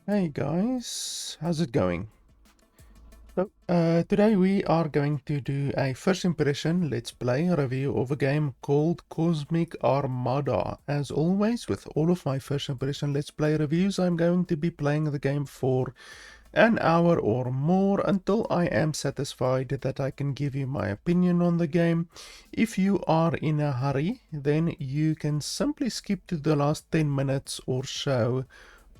Hey guys, how's it going? So, today we are going to do a first impression let's play review of a game called Cosmic Armada. As always, with all of my first impression let's play reviews, I'm going to be playing the game for an hour or more until I am satisfied that I can give you my opinion on the game. If you are in a hurry, then you can simply skip to the last 10 minutes or so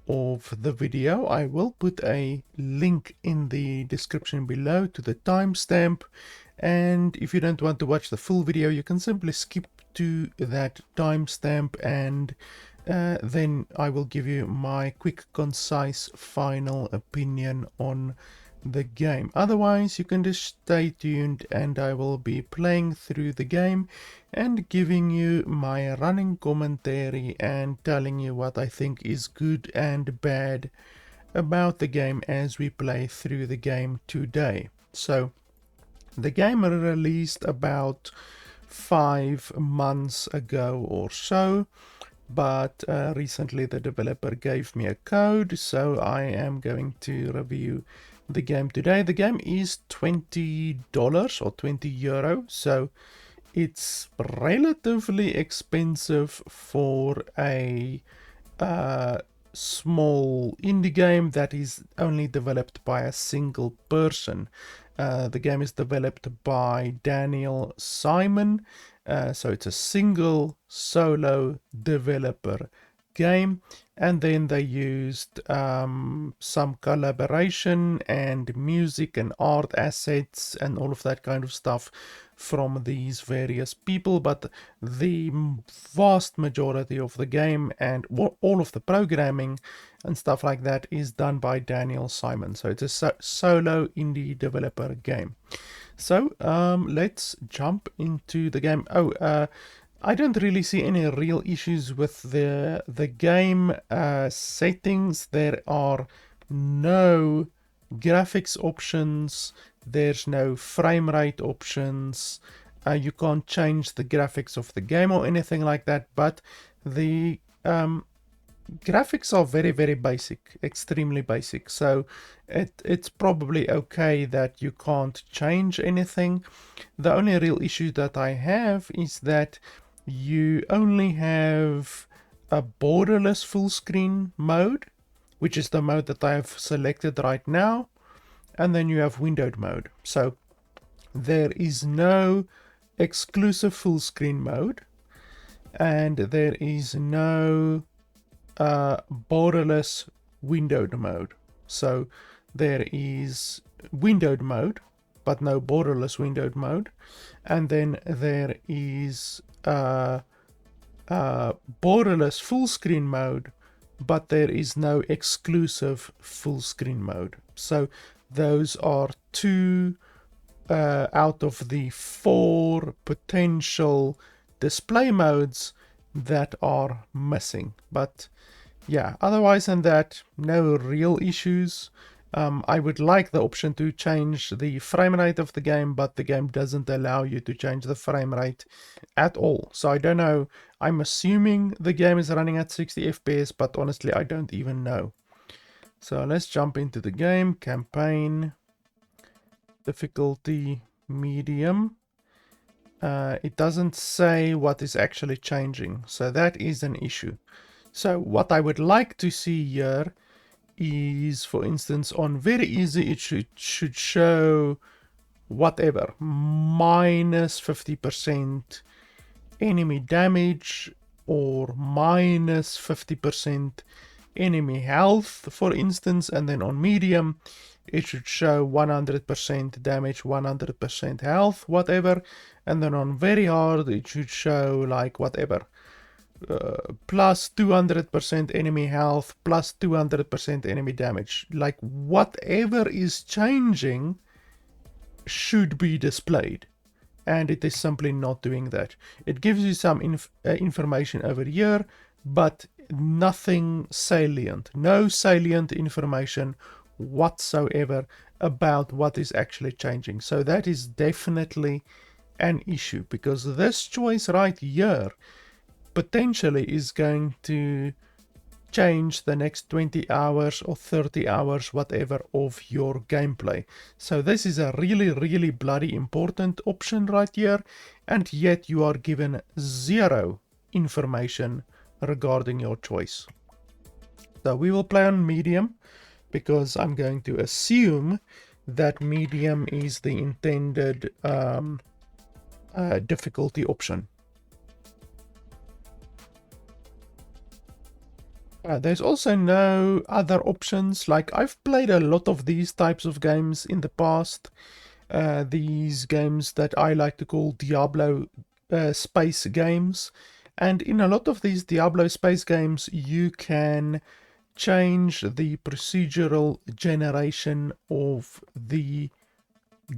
of the video. I will put a link in the description below to the timestamp, and if you don't want to watch the full video you can simply skip to that timestamp, and then I will give you my quick, concise, final opinion on the game. Otherwise, you can just stay tuned and I will be playing through the game and giving you my running commentary and telling you what I think is good and bad about the game as we play through the game today. So, the game released about 5 months ago or so, but recently the developer gave me a code, so I am going to review the game today. The game is $20 or €20, so it's relatively expensive for a small indie game that is only developed by a single person. The game is developed by Daniel Simon, so it's a single solo developer game, and then they used some collaboration and music and art assets and all of that kind of stuff from these various people, but the vast majority of the game and all of the programming and stuff like that is done by Daniel Simon. So it's a solo indie developer game. So let's jump into the game. I don't really see any real issues with the game settings. There are no graphics options, there's no frame rate options, you can't change the graphics of the game or anything like that, but the graphics are very basic, extremely basic, so it's probably okay that you can't change anything. The only real issue that I have is that you only have a borderless full screen mode, which is the mode that I have selected right now, and then you have windowed mode. So there is no exclusive full screen mode, and there is no borderless windowed mode. So there is windowed mode, but no borderless windowed mode, and then there is borderless full screen mode, but there is no exclusive full screen mode. So those are two out of the 4 potential display modes that are missing. But yeah, otherwise than that, no real issues. I would like the option to change the frame rate of the game, but the game doesn't allow you to change the frame rate at all. So I don't know. I'm assuming the game is running at 60 FPS, but honestly, I don't even know. So let's jump into the game. Campaign, difficulty, medium. It doesn't say what is actually changing, so that is an issue. So what I would like to see here is, for instance, on very easy, it should show whatever, minus 50% enemy damage or minus 50% enemy health, for instance, and then on medium it should show 100% damage, 100% health, whatever, and then on very hard it should show like whatever, plus 200% enemy health, plus 200% enemy damage. Like whatever is changing should be displayed, and it is simply not doing that. It gives you some information over here, but nothing salient, no salient information whatsoever about what is actually changing. So that is definitely an issue, because this choice right here potentially is going to change the next 20 hours or 30 hours, whatever, of your gameplay. So this is a really, really bloody important option right here, and yet you are given zero information regarding your choice. So we will play on medium, because I'm going to assume that medium is the intended difficulty option. There's also no other options. Like, I've played a lot of these types of games in the past. These games that I like to call Diablo space games. And in a lot of these Diablo space games, you can change the procedural generation of the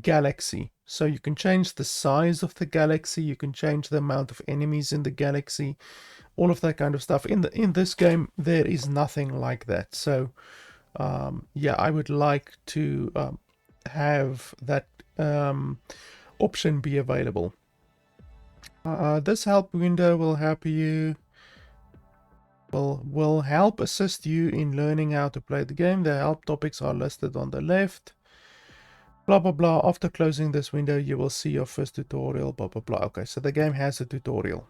galaxy. So you can change the size of the galaxy, you can change the amount of enemies in the galaxy, all of that kind of stuff. In this game, there is nothing like that. So yeah, I would like to have that option be available. This help window will help you will help assist you in learning how to play the game. The help topics are listed on the left. Blah blah blah. After closing this window, you will see your first tutorial. Blah blah blah. Okay, so the game has a tutorial.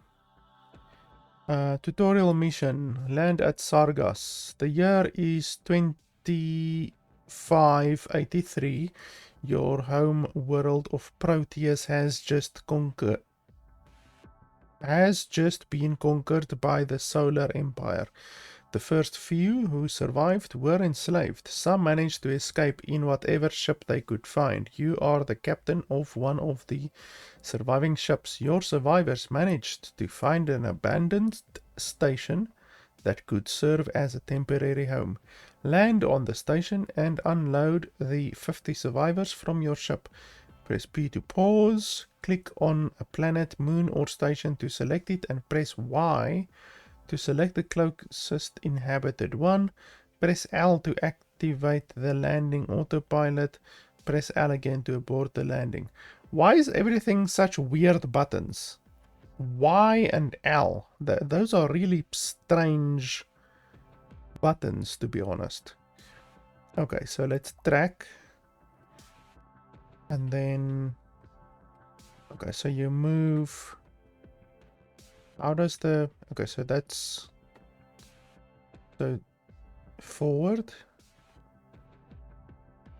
Tutorial mission. Land at Sargas. The year is 2583. Your home world of Proteus has just been conquered by the Solar Empire. The first few who survived were enslaved. Some managed to escape in whatever ship they could find. You are the captain of one of the surviving ships. Your survivors managed to find an abandoned station that could serve as a temporary home. Land on the station and unload the 50 survivors from your ship. Press P to pause. Click on a planet, moon, or station to select it, and press Y to select the closest inhabited one. Press L to activate the landing autopilot. Press L again to abort the landing. Why is everything such weird buttons? Y and L. Those are really strange buttons, to be honest. Okay, so let's track. And then... okay, so you move... how does the... okay, so that's... so forward.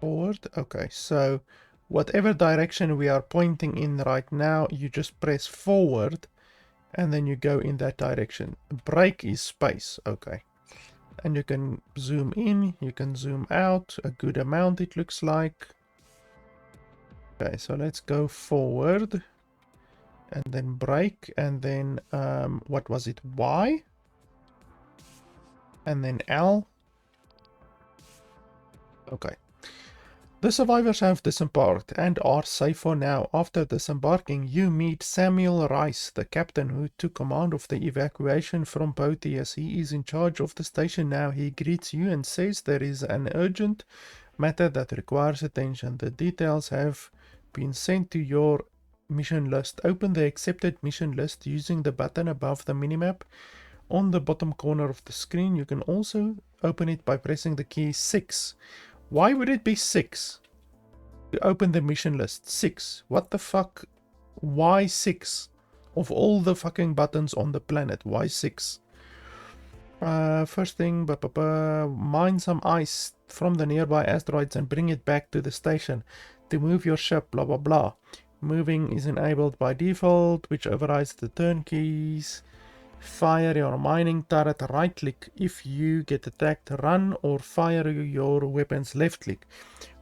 Okay, so whatever direction we are pointing in right now, you just press forward and then you go in that direction. Break is space. Okay, and you can zoom in, you can zoom out a good amount, it looks like. Okay, so let's go forward and then break, and then what was it, Y, and then L. Okay. The survivors have disembarked and are safe for now. After disembarking, you meet Samuel Rice, the captain who took command of the evacuation from Proteus. He is in charge of the station now. He greets you and says there is an urgent matter that requires attention. The details have been sent to your mission list. Open the accepted mission list using the button above the minimap on the bottom corner of the screen. You can also open it by pressing the key 6. Why would it be 6? To open the mission list. 6. What the fuck? Why 6? Of all the fucking buttons on the planet, why 6? First thing, mine some ice from the nearby asteroids and bring it back to the station. To move your ship, blah blah blah. Moving is enabled by default, which overrides the turn keys. Fire your mining turret, right click. If you get attacked, run or fire your weapons, left click.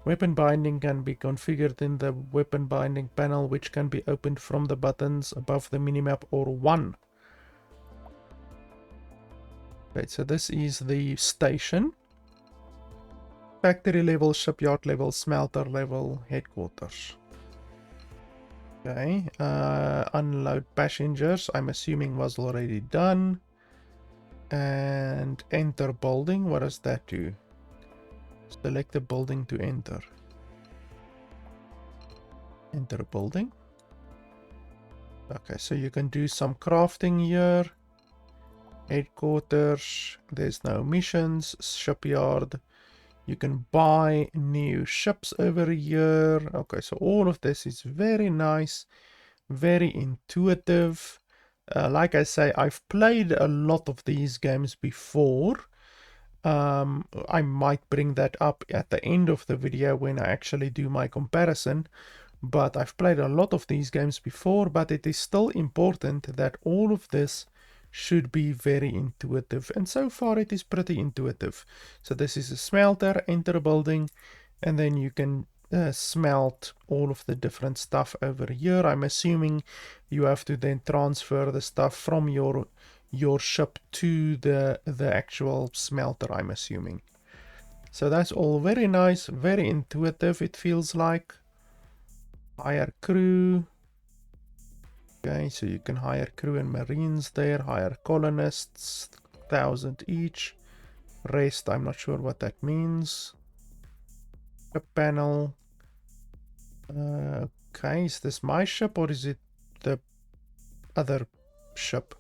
Weapon binding can be configured in the weapon binding panel, which can be opened from the buttons above the minimap or 1. Okay, so this is the station. Factory level, shipyard level, smelter level, headquarters. Okay, unload passengers, I'm assuming was already done. And enter building, what does that do? Select the building to enter. Enter building. Okay, so you can do some crafting here. Headquarters, there's no missions. Shipyard, you can buy new ships over here. Okay, so all of this is very nice, very intuitive. Like I say, I've played a lot of these games before. I might bring that up at the end of the video when I actually do my comparison. But I've played a lot of these games before, but it is still important that all of this should be very intuitive, and so far it is pretty intuitive. So this is a smelter, enter a building, and then you can smelt all of the different stuff over here. I'm assuming you have to then transfer the stuff from your ship to the actual smelter, I'm assuming. So that's all very nice, very intuitive, it feels like. Hire crew. Okay, so you can hire crew and marines there. Hire colonists, 1,000 each. Rest, I'm not sure what that means. A panel. Okay, is this my ship or is it the other ship?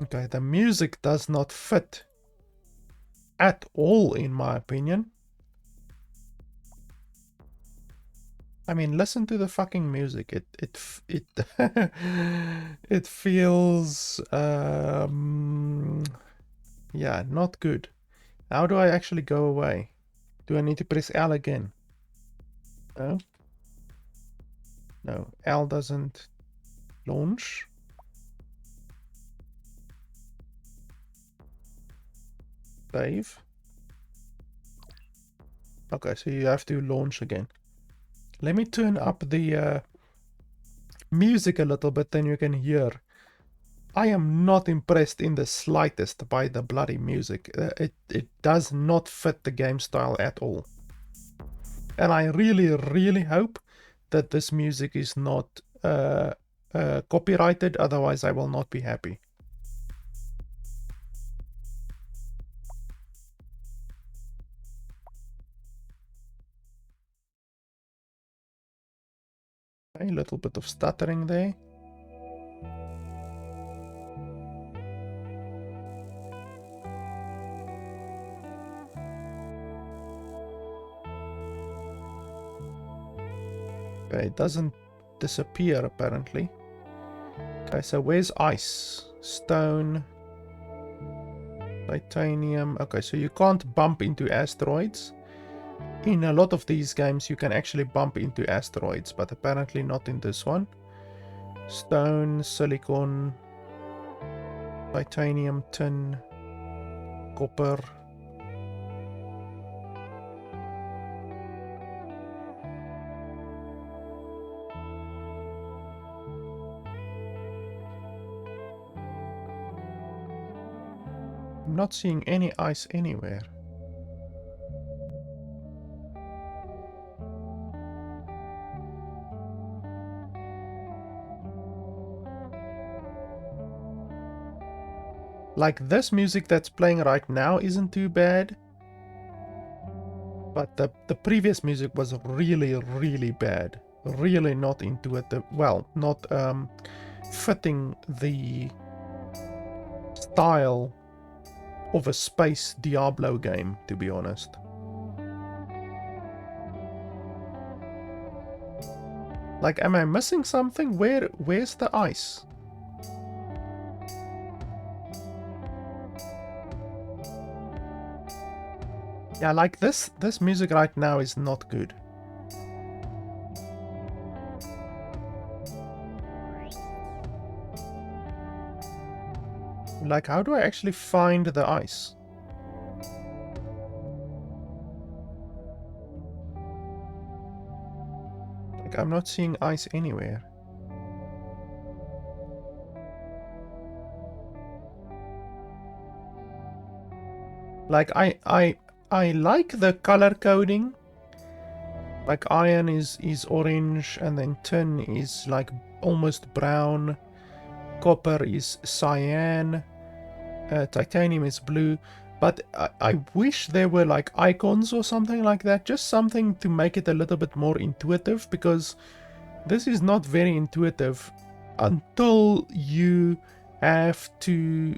Okay, the music does not fit at all, in my opinion. I mean, listen to the fucking music. It it feels yeah, not good. How do I actually go away? Do I need to press L again? No. No, L doesn't launch. Save. Okay, so you have to launch again. Let me turn up the music a little bit, then you can hear. I am not impressed in the slightest by the bloody music. It does not fit the game style at all. And I really hope that this music is not copyrighted, otherwise I will not be happy. A little bit of stuttering there. Okay, it doesn't disappear apparently. Okay, so where's ice? Stone, titanium. Okay, so you can't bump into asteroids. In a lot of these games you can actually bump into asteroids, but apparently not in this one. Stone, silicon, titanium, tin, copper. I'm not seeing any ice anywhere. Like, this music that's playing right now isn't too bad. But the previous music was really bad. Really not intuitive. Well, not fitting the style of a space Diablo game, to be honest. Like, am I missing something? Where's the ice? Yeah, like this music right now is not good. Like, how do I actually find the ice? Like, I'm not seeing ice anywhere. Like, I like the color coding. Like, iron is orange, and then tin is like almost brown. Copper is cyan. Titanium is blue. But I wish there were like icons or something like that. Just something to make it a little bit more intuitive, because this is not very intuitive. until you have to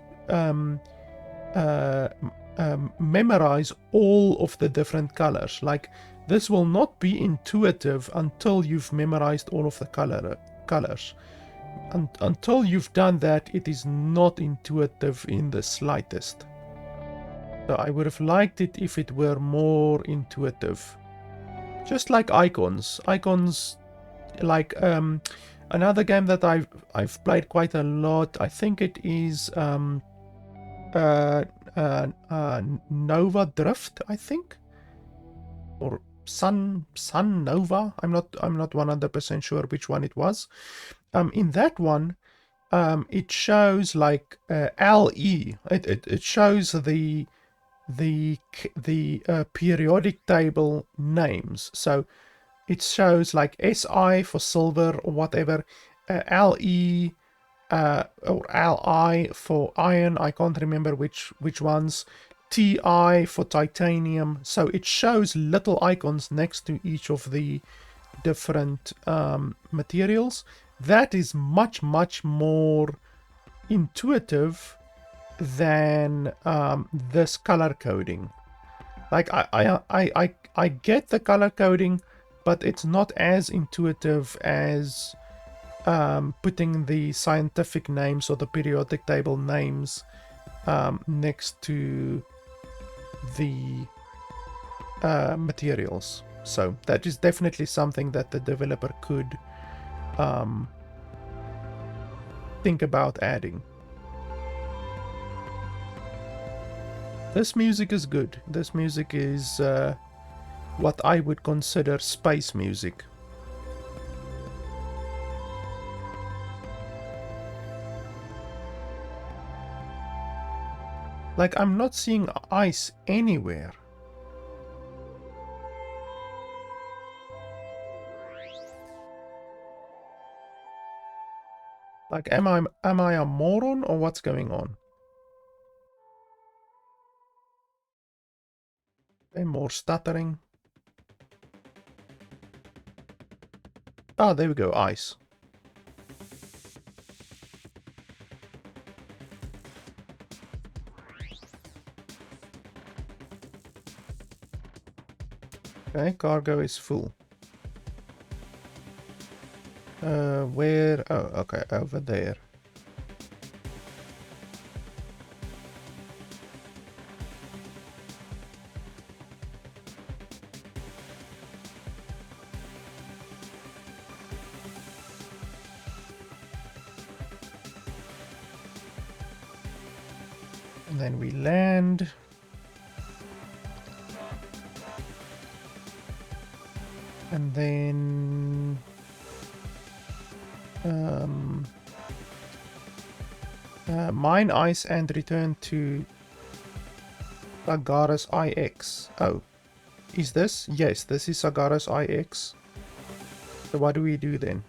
memorize all of the different colors. Like, this will not be intuitive until you've memorized all of the colors. Until you've done that, it is not intuitive in the slightest. So I would have liked it if it were more intuitive. Just like icons. Icons, like another game that I've played quite a lot. I think it is Nova Drift, I think, or Sun Nova. I'm not 100% sure which one it was. In that one, it shows like LE. It shows the periodic table names. So it shows like SI for silver or whatever, LE or Li for iron. I can't remember which ones. TI for titanium. So it shows little icons next to each of the different materials. That is much more intuitive than this color coding. Like, I get the color coding, but it's not as intuitive as putting the scientific names or the periodic table names next to the materials. So that is definitely something that the developer could think about adding. This music is good. This music is what I would consider space music. Like, I'm not seeing ice anywhere. Like, am I a moron or what's going on? Okay, more stuttering. Ah, there we go, ice. Okay, cargo is full. Where? Oh, okay, over there. And then we land. And then mine ice and return to Sagaris IX. Oh, is this? Yes, this is Sagaris IX. So what do we do then?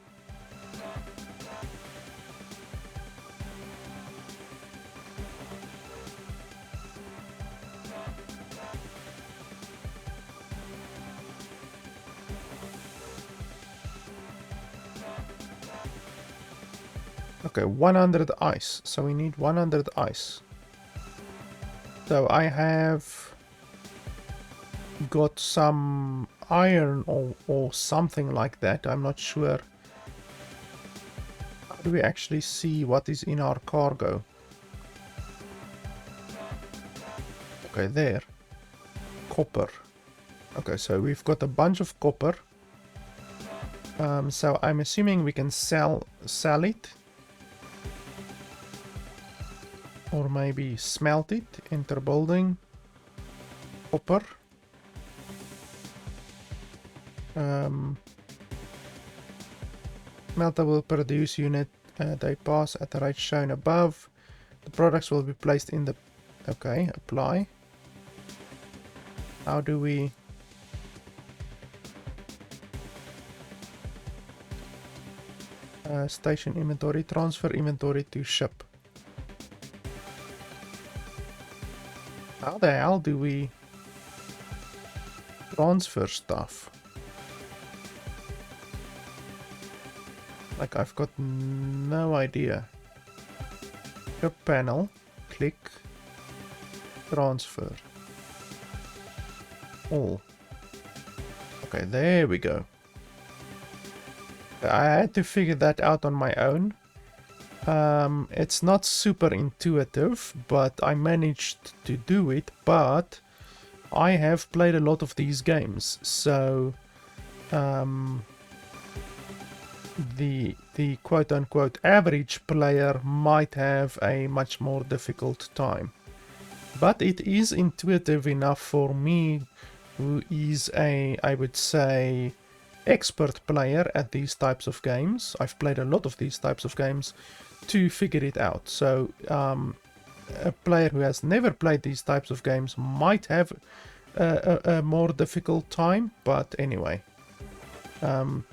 Okay, 100 ice. So we need 100 ice. So I have got some iron or something like that. I'm not sure. How do we actually see what is in our cargo? Okay, there. Copper. Okay, so we've got a bunch of copper. So I'm assuming we can sell it. Or maybe smelt it. Enter building. Copper. Smelter will produce unit. They pass at the rate shown above. The products will be placed in the... Okay, apply. How do we... station inventory, transfer inventory to ship. How the hell do we transfer stuff? Like, I've got no idea. Ship panel, click, transfer. All. Okay, there we go. I had to figure that out on my own. It's not super intuitive, but I managed to do it. But I have played a lot of these games, so the quote-unquote average player might have a much more difficult time. But it is intuitive enough for me, who is a, I would say, expert player at these types of games. I've played a lot of these types of games to figure it out. So a player who has never played these types of games might have a more difficult time, but anyway, the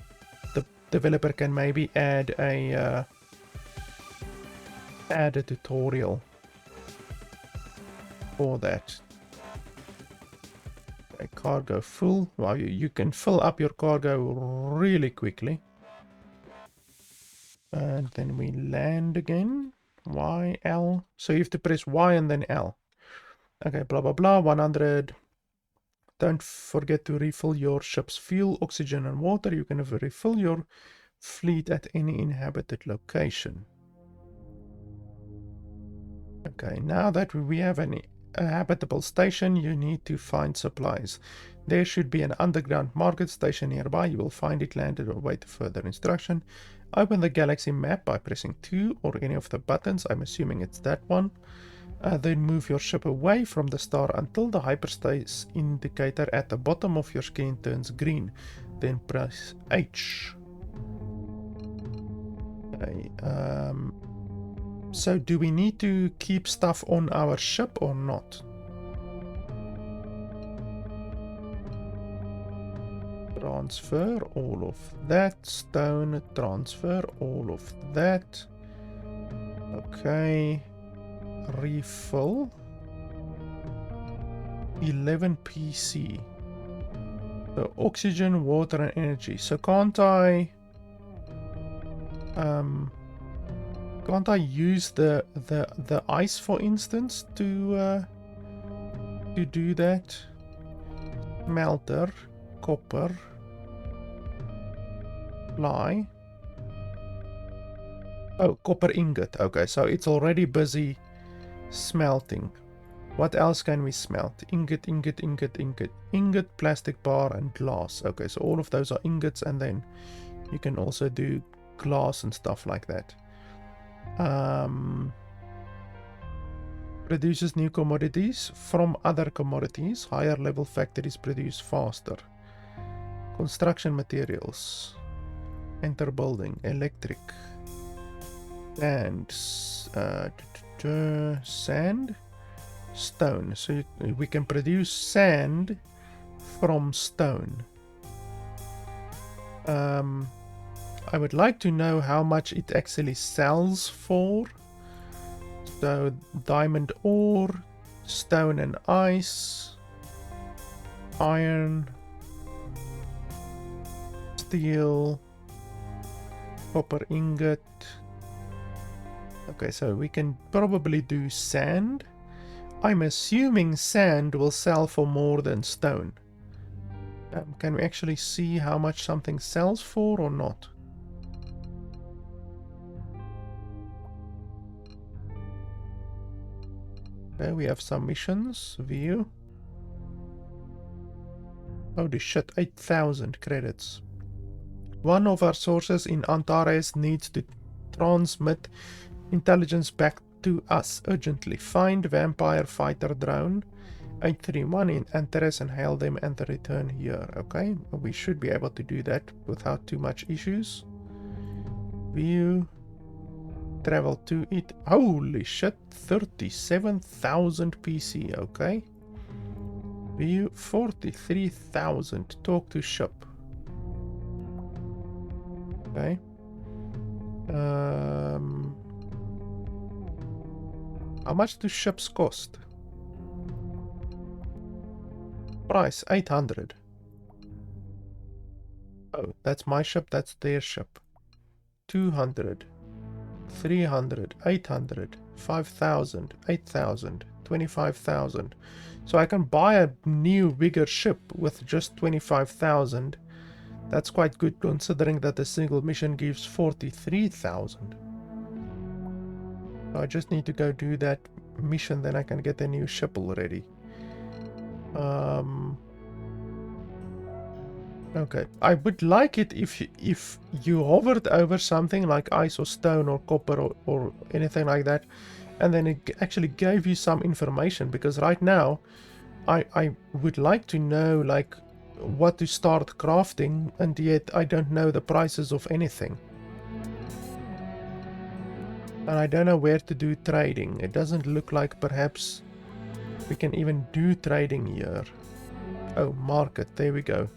developer can maybe add a tutorial for that. A cargo full. Well, you can fill up your cargo really quickly. And then we land again. Y, L. So you have to press Y and then L. Okay, blah, blah, blah. 100. Don't forget to refill your ship's fuel, oxygen, and water. You can refill your fleet at any inhabited location. Okay, now that we have a habitable station, you need to find supplies. There should be an underground market station nearby. You will find it landed or wait for further instruction. Open the galaxy map by pressing 2 or any of the buttons. I'm assuming it's that one. Then move your ship away from the star until the hyperspace indicator at the bottom of your screen turns green. Then press H. Okay, so do we need to keep stuff on our ship or not? Transfer all of that. Stone, transfer all of that. Okay. Refill. 11 PC. So oxygen, water and energy. So can't I use the ice, for instance, to do that? Smelter, copper, fly. Oh, copper ingot. Okay, so it's already busy smelting. What else can we smelt? Ingot, ingot, ingot, ingot, ingot, plastic bar, and glass. Okay, so all of those are ingots, and then you can also do glass and stuff like that. Produces new commodities from other commodities. Higher level factories produce faster. Construction materials. Enter building. Electric. And sand. Stone. So we can produce sand from stone. I would like to know how much it actually sells for. So diamond ore, stone and ice, iron, steel, copper ingot. Okay, so we can probably do sand. I'm assuming sand will sell for more than stone. Can we actually see how much something sells for or not? Okay, we have some missions. View. Holy shit, 8,000 credits. One of our sources in Antares needs to transmit intelligence back to us urgently. Find vampire fighter drone 831 in Antares and hail them and return here. Okay, we should be able to do that without too much issues. View. Travel to it. Holy shit, 37,000 PC. Okay. View 43,000. Talk to ship. Okay. How much do ships cost? Price 800. Oh, that's my ship, that's their ship. 200, 300, 800, 5,000, 8,000, 25,000. So I can buy a new bigger ship with just 25,000. That's quite good considering that a single mission gives 43,000. I just need to go do that mission, then I can get a new ship already. Okay, I would like it if you hovered over something like ice or stone or copper or anything like that, and then it actually gave you some information, because right now I would like to know like what to start crafting, and yet I don't know the prices of anything. And I don't know where to do trading. It doesn't look like perhaps we can even do trading here. Oh, market, there we go.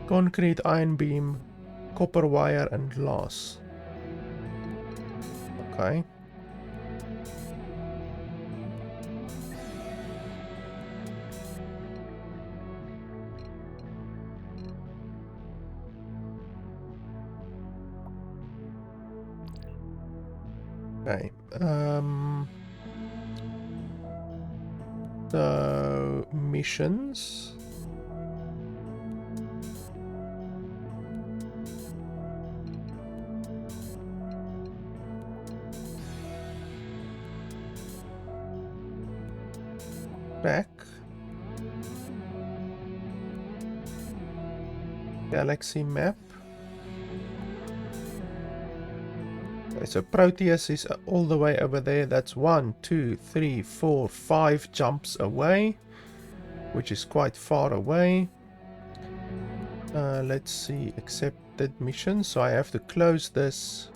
Concrete, iron beam, copper wire and glass. Okay. Okay. So missions. Back. Galaxy map. Okay, so Proteus is all the way over there. That's 1, 2, 3, 4, 5 jumps away, which is quite far away. Let's see, accepted mission. So I have to close this,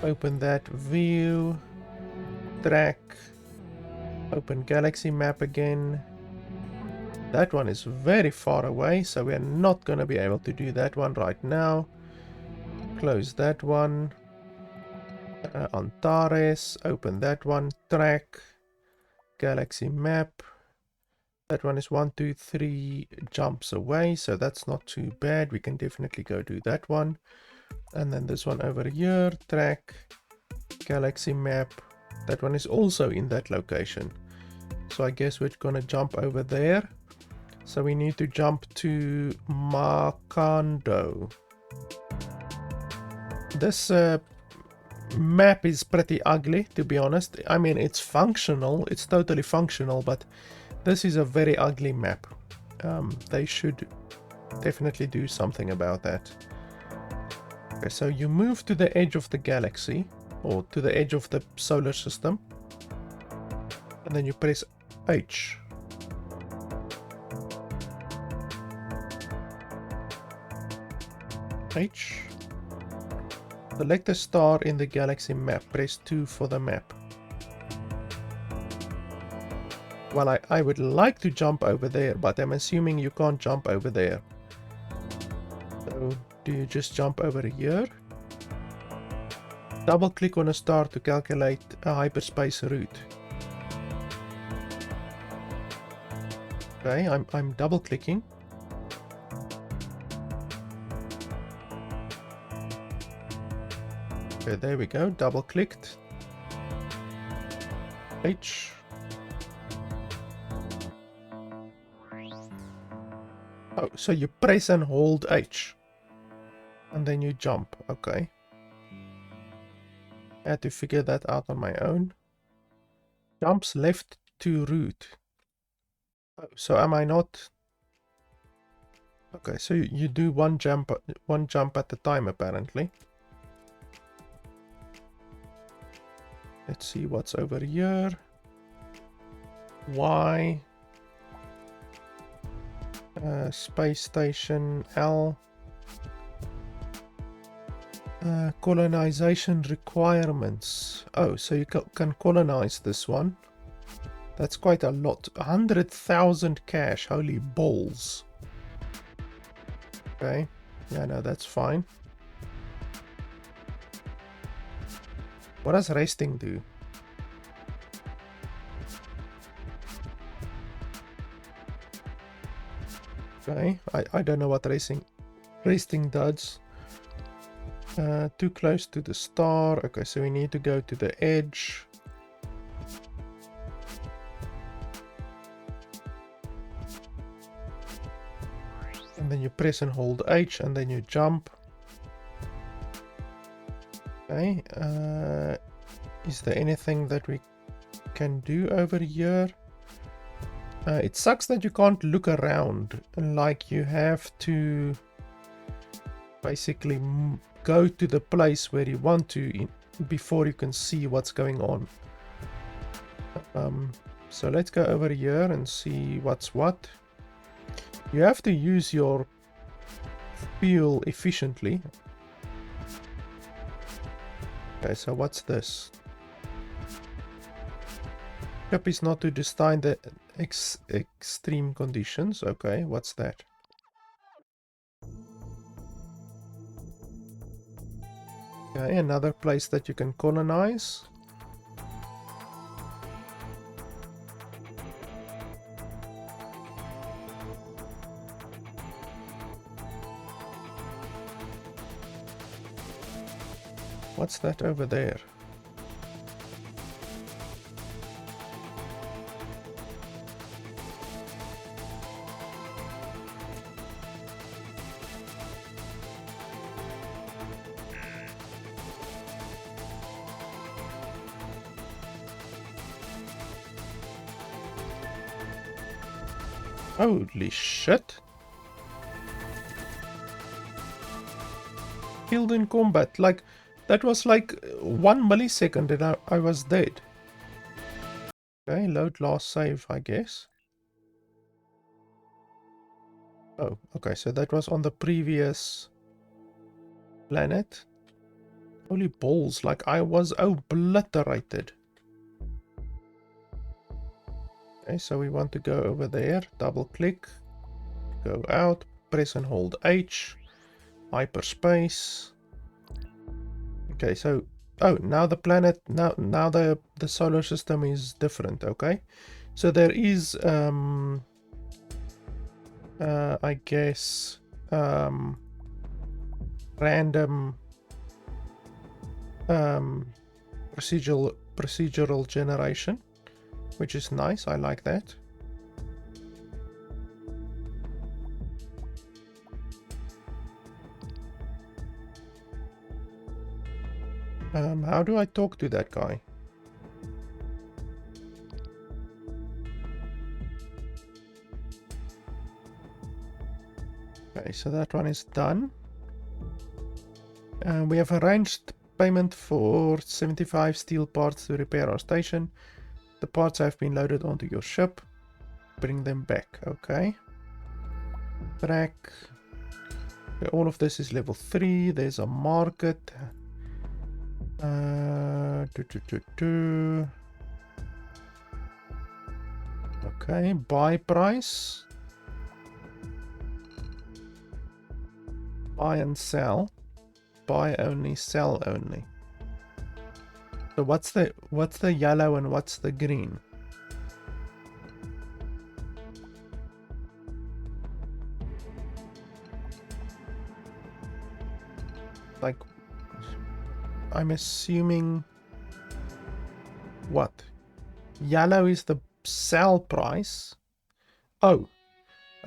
open that, view, track, open galaxy map again. That one is very far away, so we are not going to be able to do that one right now. Close that one. Antares, open that one, track, galaxy map. That one is 1, 2, 3 jumps away, so that's not too bad. We can definitely go do that one. And then this one over here, track, galaxy map. That one is also in that location. So I guess we're gonna jump over there. So we need to jump to Makando. This map is pretty ugly, to be honest. I mean, it's functional, it's totally functional, but this is a very ugly map. They should definitely do something about that. Okay, so you move to the edge of the galaxy, or to the edge of the solar system, and then you press H. H. Select a star in the galaxy map. Press 2 for the map. Well, I would like to jump over there, but I'm assuming you can't jump over there. So, do you just jump over here? Double click on a star to calculate a hyperspace route. Okay, I'm double clicking. Okay, there we go, double clicked. H. Oh, so you press and hold H. And then you jump, okay. I had to figure that out on my own. Jumps left to route. Oh, so am I not... Okay, so you do one jump at a time apparently. Let's see what's over here. Y. Space station L. Colonization requirements. Oh, so you can colonize this one. That's quite a lot. 100,000 cash. Holy balls. Okay. Yeah, no, that's fine. What does resting do? Okay, I don't know what resting does. Too close to the star. Okay, so we need to go to the edge. And then you press and hold H and then you jump. Okay, is there anything that we can do over here? It sucks that you can't look around, like you have to basically go to the place where you want to before you can see what's going on. So let's go over here and see what's what. You have to use your fuel efficiently. Okay, so what's this? Ship is not to design the extreme conditions. Okay, what's that? Okay, another place that you can colonize. What's that over there? Holy shit! Killed in combat, like that was like 1 millisecond and I was dead. Okay, load last save, I guess. Oh, okay, so that was on the previous planet. Holy balls, like I was obliterated. Okay, so we want to go over there, double click, go out, press and hold H, hyperspace. Okay, so, oh, now the planet, now the solar system is different, okay? So there is, I guess, random, procedural generation, which is nice. I like that. How do I talk to that guy? Okay, so that one is done. We have arranged payment for 75 steel parts to repair our station. The parts have been loaded onto your ship. Bring them back. Okay. Track. Okay, all of this is level 3. There's a market. Okay, buy price. Buy and sell. Buy only, sell only. So what's the yellow and what's the green? Like, I'm assuming what? Yellow is the sell price. Oh,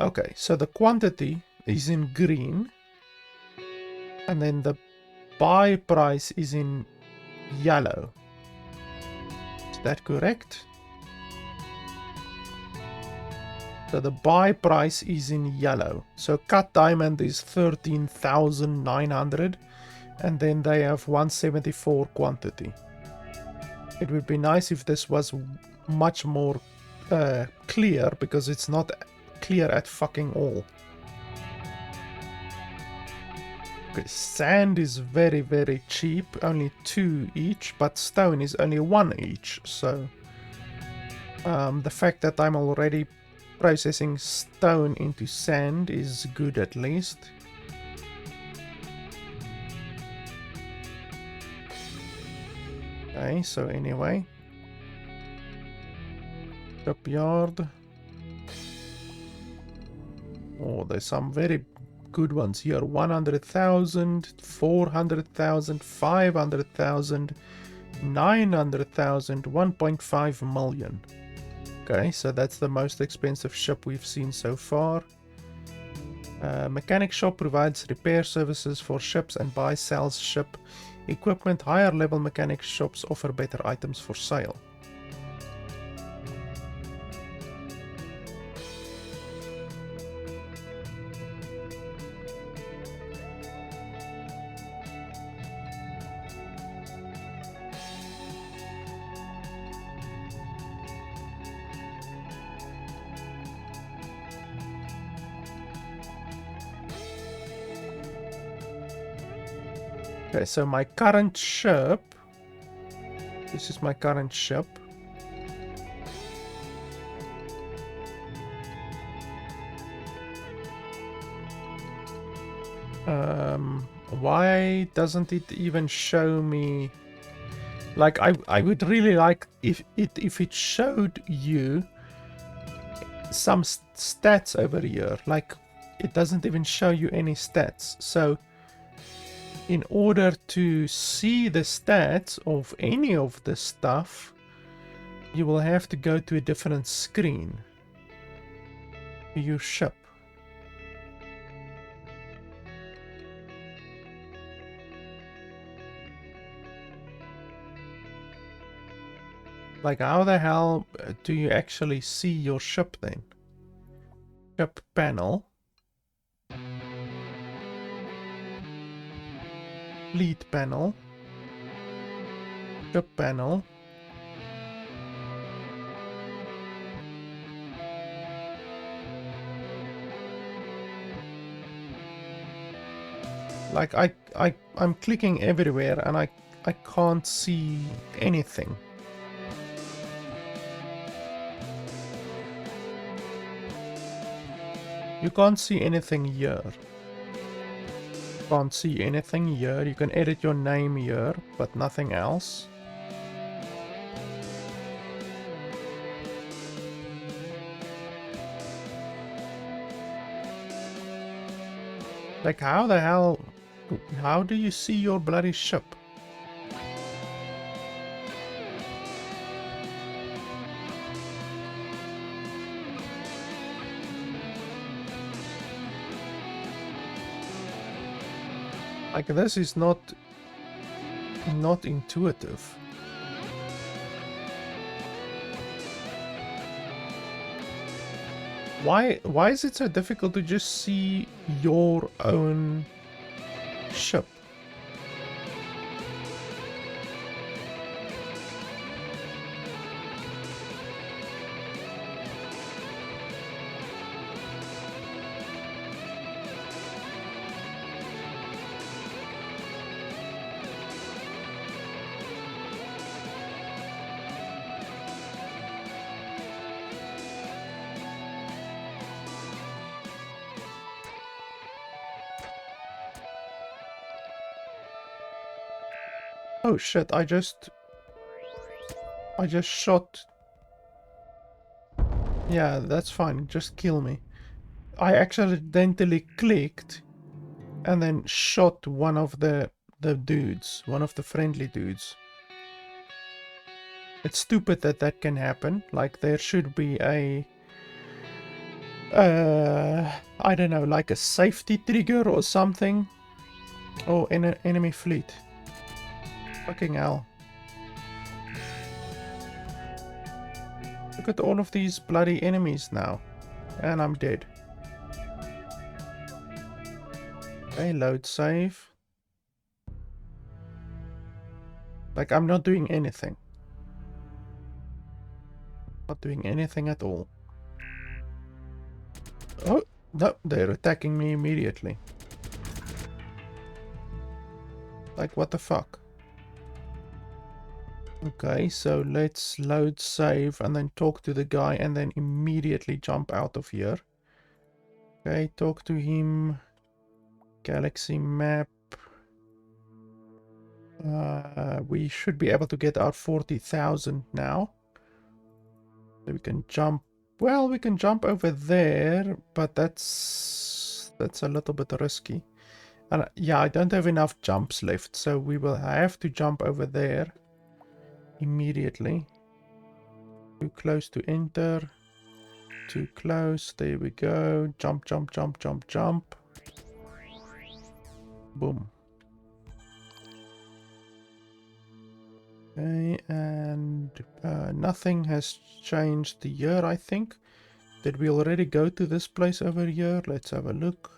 okay. So the quantity is in green, and then the buy price is in yellow. Is that correct? So the buy price is in yellow. So cut diamond is 13,900, and then they have 174 quantity. It would be nice if this was much more clear, because it's not clear at fucking all. Okay, sand is very, very cheap, only 2 each, but stone is only 1 each, so the fact that I'm already processing stone into sand is good at least. Okay, so anyway, shipyard. Oh, there's some very good ones here. 100,000, 400,000, 500,000, 900,000, 1.5 million. Okay, so that's the most expensive ship we've seen so far. Mechanic shop provides repair services for ships and buys, sells ship equipment. Higher level mechanic shops offer better items for sale. Okay, so my current ship, this is my current ship. Why doesn't it even show me? Like, I would really like if it showed you some stats over here. Like, it doesn't even show you any stats. So in order to see the stats of any of the stuff, you will have to go to a different screen. Your ship. Like, how the hell do you actually see your ship then? Ship panel. Fleet panel. Ship panel. Like, I'm clicking everywhere and I can't see anything. You can't see anything here. Can't see anything here. You can edit your name here, but nothing else. Like, how the hell... How do you see your bloody ship? Like, this is not intuitive. Why is it so difficult to just see your own ship? Oh shit, I just shot... Yeah, that's fine, just kill me. I accidentally clicked and then shot one of the dudes, one of the friendly dudes. It's stupid that that can happen. Like, there should be a... I don't know, like a safety trigger or something. Oh, enemy fleet. Fucking hell. Look at all of these bloody enemies now. And I'm dead. Okay, load save. Like, I'm not doing anything. Not doing anything at all. Oh, no, they're attacking me immediately. Like, what the fuck? Okay, so let's load save and then talk to the guy and then immediately jump out of here. Okay, talk to him. Galaxy map. We should be able to get our 40,000 now. So we can jump. Well, we can jump over there, but that's That's a little bit risky. And yeah, I don't have enough jumps left, so we will have to jump over there immediately. Too close to enter. Too close. There we go. Jump, jump, jump, jump, jump. Boom. Okay, and nothing has changed here, I think. Did we already go to this place over here? Let's have a look.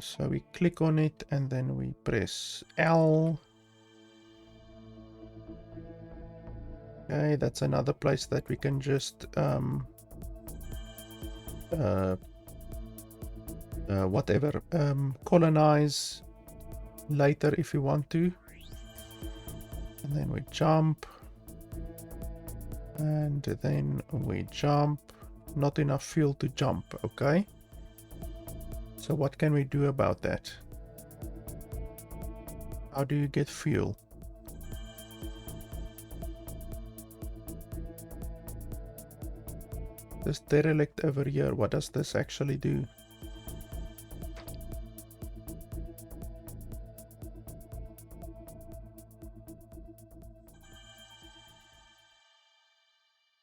So we click on it and then we press L. Okay, that's another place that we can just whatever, colonize later if you want to. And then we jump. And then we jump. Not enough fuel to jump, okay? So what can we do about that? How do you get fuel? This derelict over here, what does this actually do?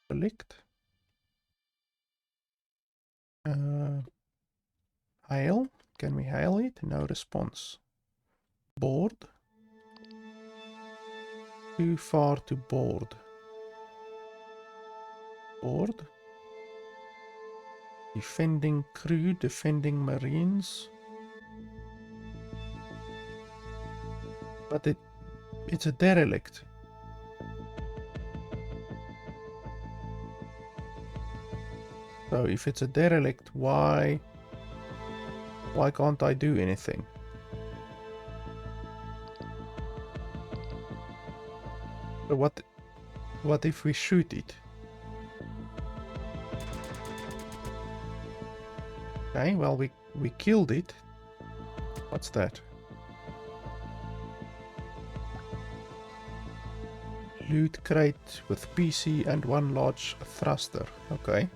Derelict. Hail. Can we hail it? No response. Board. Too far to board. Board. Defending crew, defending marines. But it's a derelict. So if it's a derelict, why can't I do anything? So what if we shoot it? Okay, well we killed it. What's that? Loot crate with PC and one large thruster. Okay.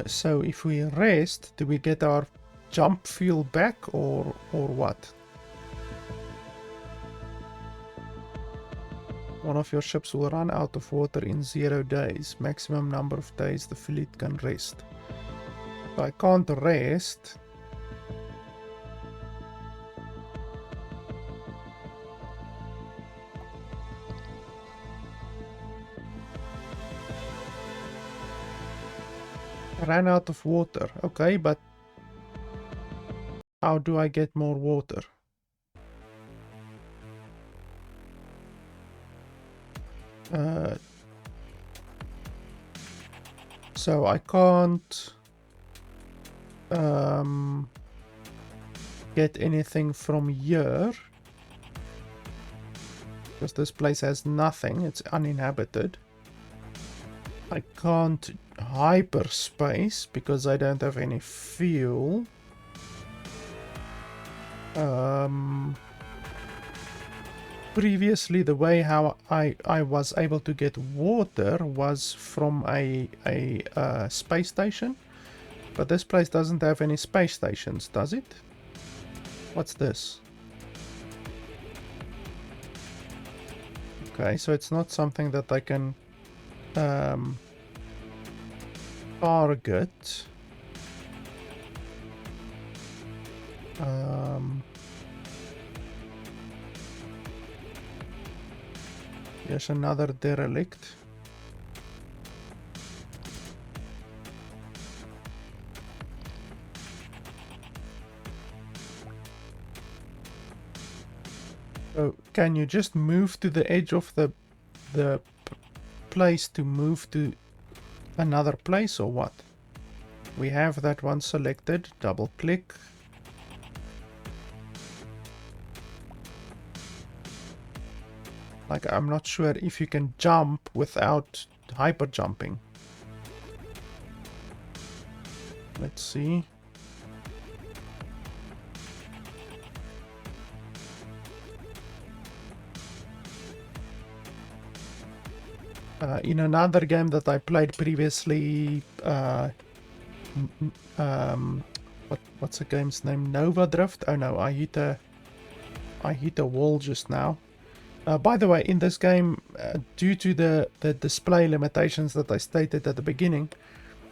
So if we rest, do we get our jump fuel back or what? One of your ships will run out of water in 0 days. Maximum number of days the fleet can rest. So I can't rest. Ran out of water. Okay, but how do I get more water? So I can't get anything from here because this place has nothing. It's uninhabited. I can't hyperspace because I don't have any fuel. Previously, the way how I was able to get water was from a space station, but this place doesn't have any space stations, does it? What's this? Okay, so it's not something that I can target. Here's another derelict. So can you just move to the edge of the place to move to another place or what? We have that one selected. Double click. Like, I'm not sure if you can jump without hyper jumping. Let's see. In another game that I played previously, what's the game's name? Nova Drift? Oh no, I hit a wall just now. By the way, in this game, due to the display limitations that I stated at the beginning,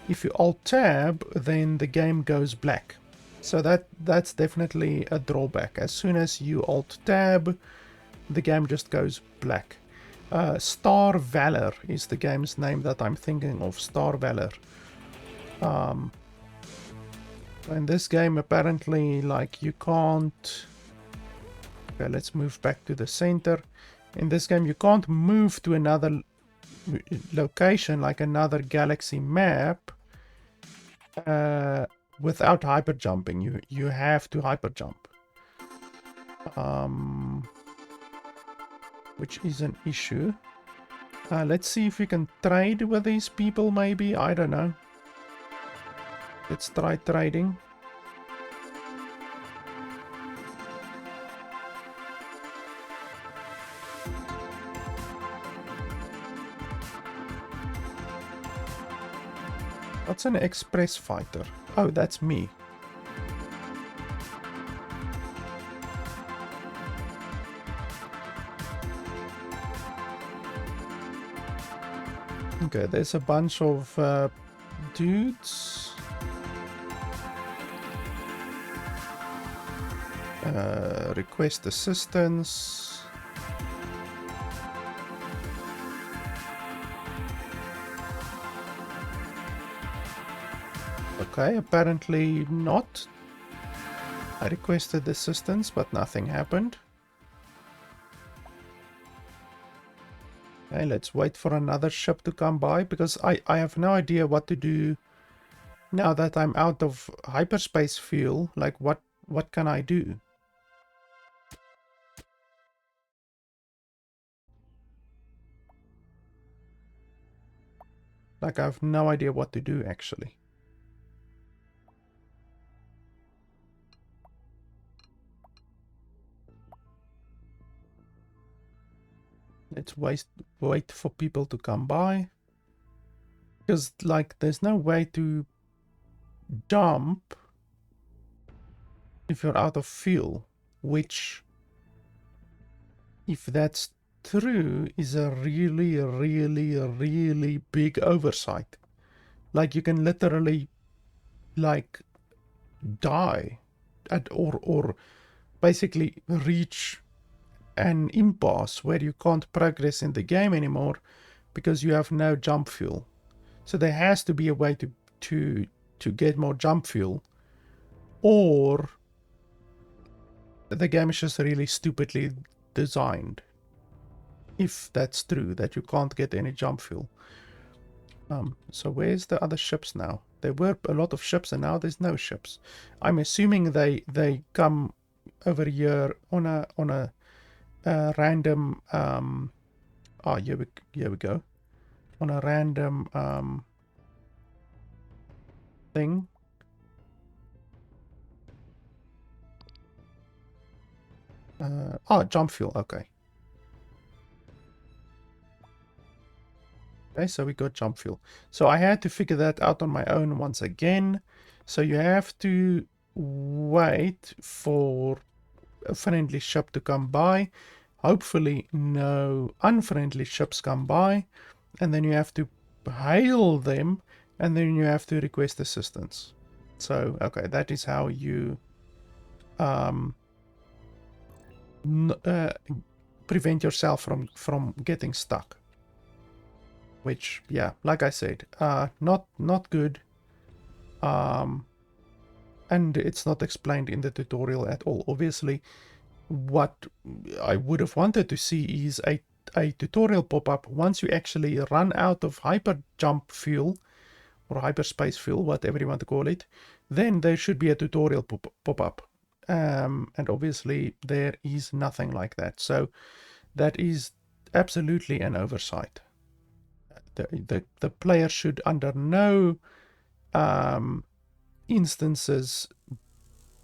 if you Alt-Tab, then the game goes black. So that's definitely a drawback. As soon as you Alt-Tab, the game just goes black. Star Valor is the game's name that I'm thinking of. Star Valor. In this game, apparently, like, you can't... Okay, let's move back to the center. In this game, you can't move to another location, like another galaxy map, without hyper jumping. You have to hyper jump, which is an issue. Let's see if we can trade with these people, maybe. I don't know. Let's try trading. What's an express fighter? Oh, that's me. Okay, there's a bunch of dudes. Request assistance. Okay, apparently not. I requested assistance, but nothing happened. Okay, let's wait for another ship to come by, because I have no idea what to do now that I'm out of hyperspace fuel. Like, what can I do? Like, I have no idea what to do, actually. Let's wait for people to come by. Because, like, there's no way to jump if you're out of fuel. Which, if that's true, is a really, really, really big oversight. Like, you can literally, like, die or basically reach an impasse where you can't progress in the game anymore because you have no jump fuel. So there has to be a way to get more jump fuel, or the game is just really stupidly designed. If that's true, that you can't get any jump fuel. So where's the other ships now? There were a lot of ships and now there's no ships. I'm assuming they come over here on a random here we go, on a random thing. Jump fuel. Okay, so we got jump fuel. So I had to figure that out on my own once again. So you have to wait for a friendly ship to come by. Hopefully no unfriendly ships come by, and then you have to hail them, and then you have to request assistance. So okay, that is how you prevent yourself from getting stuck. Which, yeah, like I said, not good. And it's not explained in the tutorial at all. Obviously, what I would have wanted to see is a tutorial pop-up once you actually run out of hyper jump fuel or hyperspace fuel, whatever you want to call it. Then there should be a tutorial pop-up. And obviously there is nothing like that. So that is absolutely an oversight. The player should under no instances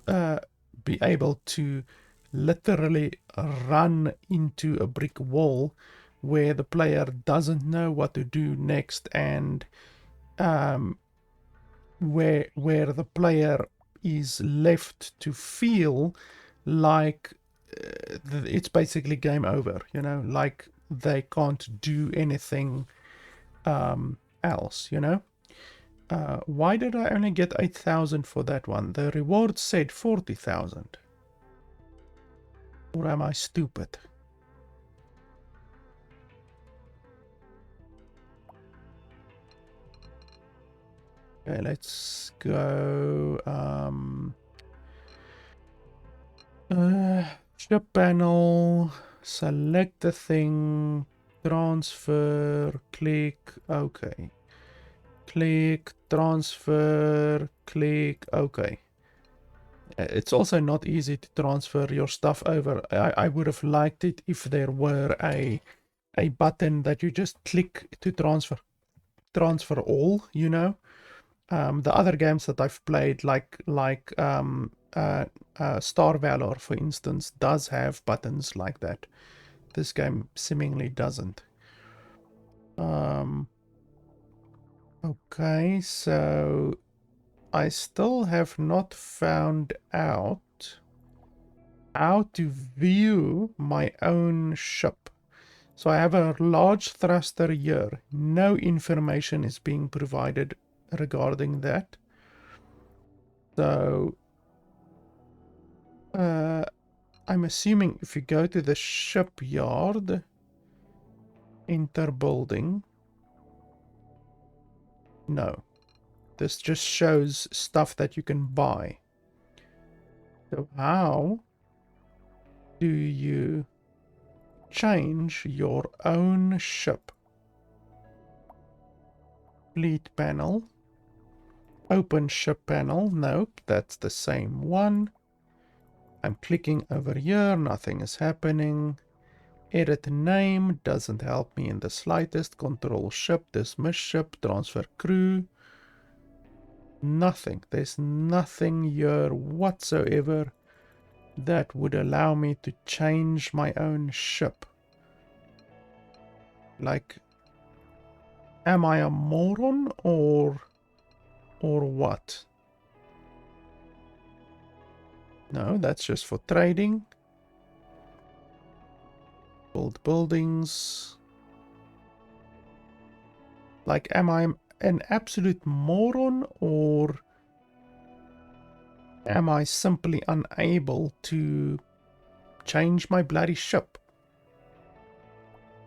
be able to literally run into a brick wall where the player doesn't know what to do next, and where the player is left to feel like it's basically game over, you know, like they can't do anything else, you know. Why did I only get 8,000 for that one? The reward said 40,000. Or am I stupid? Okay, let's go. Ship panel. Select the thing. Transfer. Click. Okay. Click. Transfer. Click. Okay. It's also not easy to transfer your stuff over. I would have liked it if there were a button that you just click to transfer all, you know. The other games that I've played, like Star Valor, for instance, does have buttons like that. This game seemingly doesn't. Okay, so I still have not found out how to view my own ship. So I have a large thruster here. No information is being provided regarding that. So I'm assuming if you go to the shipyard, enter building. No, this just shows stuff that you can buy. So how do you change your own ship? Fleet panel. Open ship panel. Nope, that's the same one. I'm clicking over here, nothing is happening. Edit name doesn't help me in the slightest. Control ship, dismiss ship, transfer crew. Nothing. There's nothing here whatsoever that would allow me to change my own ship. Like, am I a moron or what? No, that's just for trading. Build buildings. Like, am I an absolute moron, or am I simply unable to change my bloody ship?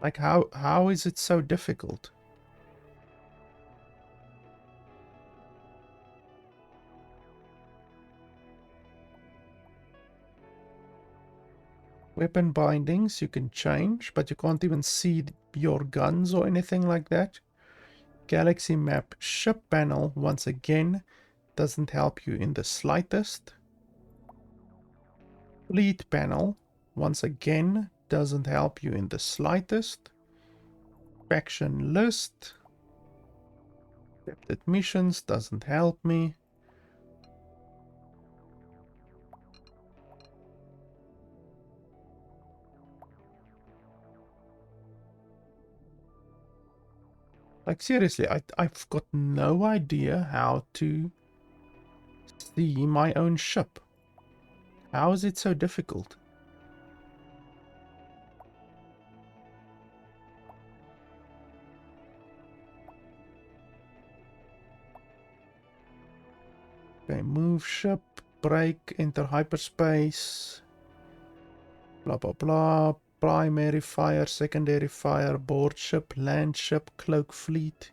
Like, how is it so difficult? Weapon bindings you can change, but you can't even see your guns or anything like that. Galaxy map ship panel, once again, doesn't help you in the slightest. Fleet panel, once again, doesn't help you in the slightest. Faction list. Accepted missions doesn't help me. Like, seriously, I've got no idea how to see my own ship. How is it so difficult? Okay, move ship, brake, enter hyperspace. Blah, blah, blah. Primary fire, secondary fire, board ship, land ship, cloak fleet.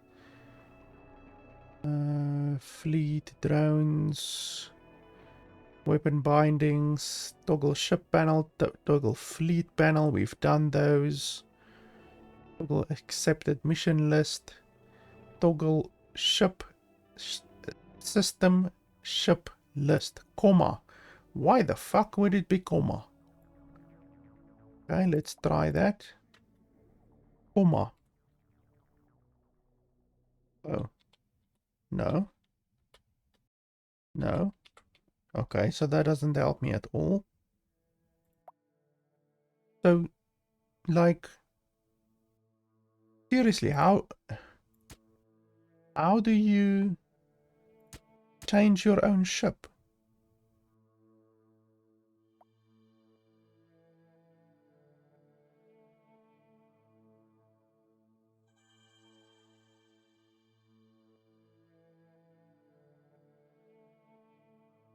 Fleet, drones. Weapon bindings, toggle ship panel, toggle fleet panel, we've done those. Toggle accepted mission list, toggle ship system ship list, comma. Why the fuck would it be comma? Okay, let's try that. Comma. Oh. No. No. Okay, so that doesn't help me at all. So, like, seriously, how do you change your own ship?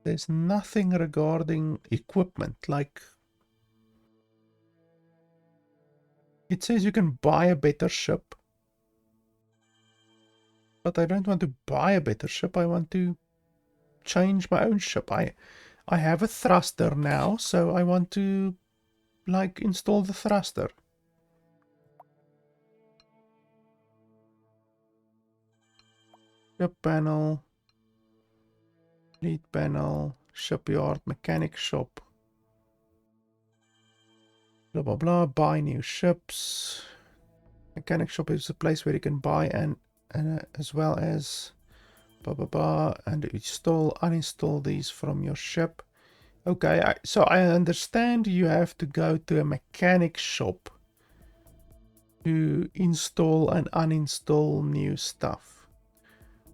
There's nothing regarding equipment, like it says you can buy a better ship, but I don't want to buy a better ship. I want to change my own ship. I have a thruster now, so I want to like install the thruster. Ship panel, lead panel, shipyard, mechanic shop. Blah blah blah. Buy new ships. Mechanic shop is a place where you can buy and as well as blah blah blah, and install, uninstall these from your ship. Okay, so I understand you have to go to a mechanic shop to install and uninstall new stuff.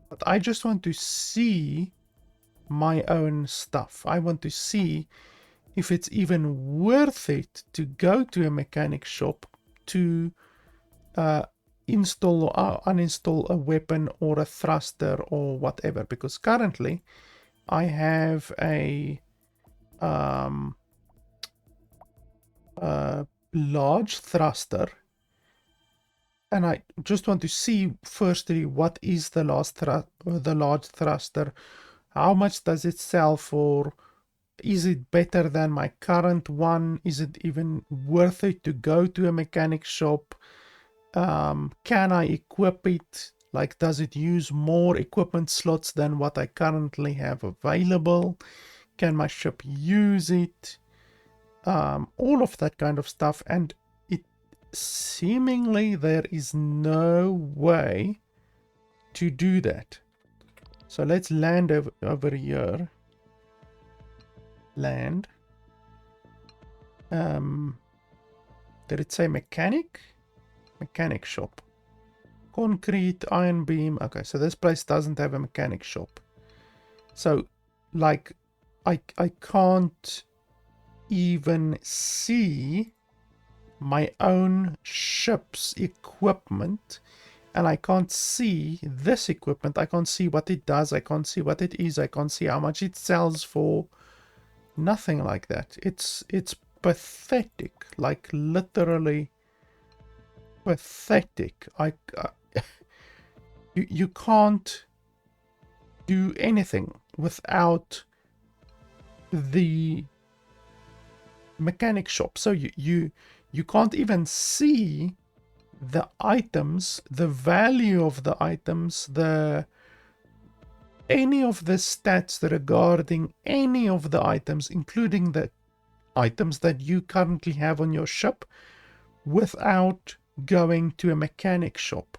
But I just want to see my own stuff. I want to see if it's even worth it to go to a mechanic shop to install or uninstall a weapon or a thruster or whatever, because currently I have a large thruster, and I just want to see firstly what is the large thruster, how much does it sell for, is it better than my current one, is it even worth it to go to a mechanic shop, can I equip it, like does it use more equipment slots than what I currently have available, can my ship use it, all of that kind of stuff. And it seemingly there is no way to do that. So let's land over here. Land. Did it say mechanic? Mechanic shop. Concrete, iron beam. Okay, so this place doesn't have a mechanic shop. So, like, I can't even see my own ship's equipment, and I can't see this equipment. I can't see what it does. I can't see what it is. I can't see how much it sells for. Nothing like that. It's pathetic, like literally pathetic. You can't do anything without the mechanic shop. So you can't even see the items, the value of the items, any of the stats regarding any of the items, including the items that you currently have on your ship, without going to a mechanic shop,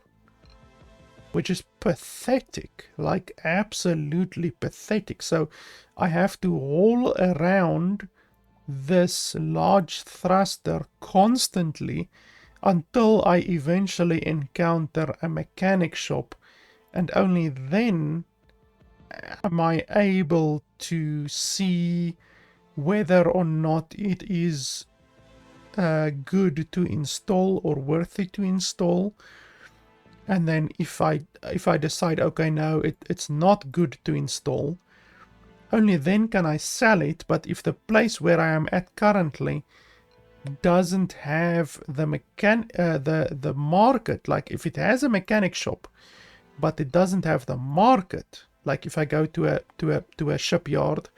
which is pathetic, like absolutely pathetic. So I have to haul around this large thruster constantly until I eventually encounter a mechanic shop, and only then am I able to see whether or not it is good to install or worthy to install. And then if I decide, okay, no, it's not good to install, only then can I sell it. But if the place where I am at currently doesn't have the the market, like if it has a mechanic shop but it doesn't have the market, like if I go to a shipyard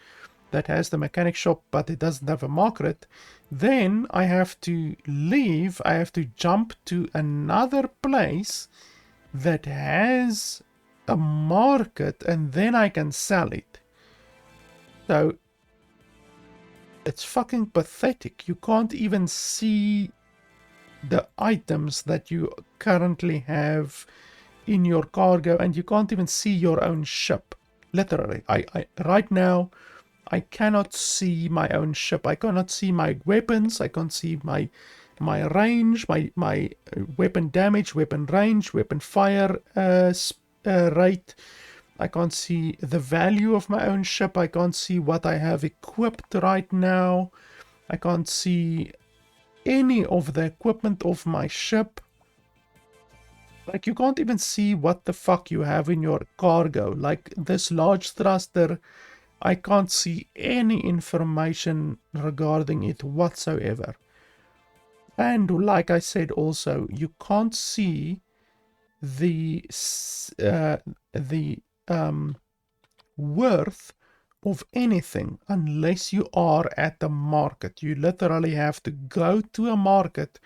that has the mechanic shop but it doesn't have a market, then I have to leave. I have to jump to another place that has a market, and then I can sell it. So it's fucking pathetic. You can't even see the items that you currently have in your cargo, and you can't even see your own ship. Literally, I right now I cannot see my own ship. I cannot see my weapons. I can't see my range, my weapon damage, weapon range, weapon fire rate. I can't see the value of my own ship. I can't see what I have equipped right now. I can't see any of the equipment of my ship. Like, you can't even see what the fuck you have in your cargo. Like, this large thruster, I can't see any information regarding it whatsoever. And like I said also, you can't see the worth of anything unless you are at the market. You literally have to go to a market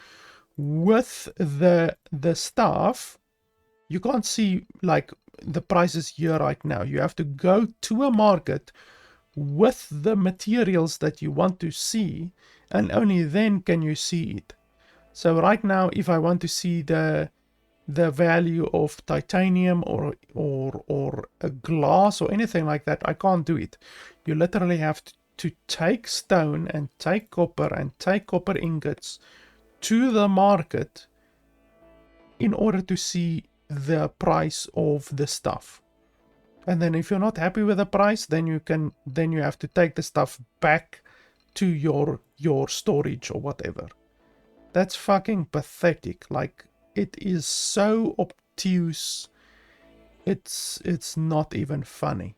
with the staff. You can't see like the prices here right now. You have to go to a market with the materials that you want to see, and only then can you see it. So right now, if I want to see the value of titanium or a glass or anything like that, I can't do it. You literally have to take stone and take copper and take copper ingots to the market in order to see the price of the stuff. And then if you're not happy with the price, then you have to take the stuff back to your storage or whatever. That's fucking pathetic. Like, it is so obtuse. It's not even funny.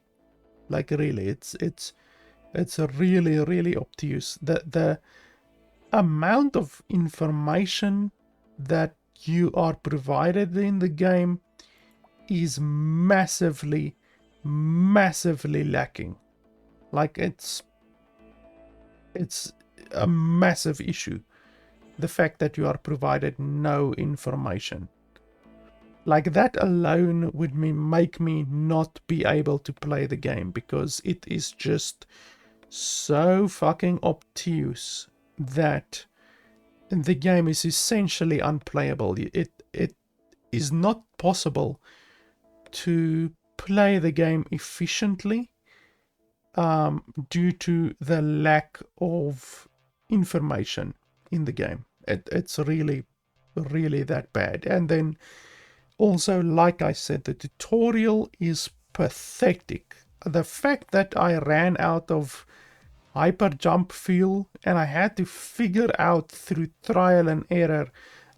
Like, really, it's really, really obtuse. The amount of information that you are provided in the game is massively lacking. Like, it's a massive issue, the fact that you are provided no information. Like, that alone would make me not be able to play the game, because it is just so fucking obtuse that the game is essentially unplayable. It is not possible to play the game efficiently due to the lack of information in the game. It's really, really that bad. And then also, like I said, the tutorial is pathetic. The fact that I ran out of hyper jump fuel and I had to figure out through trial and error,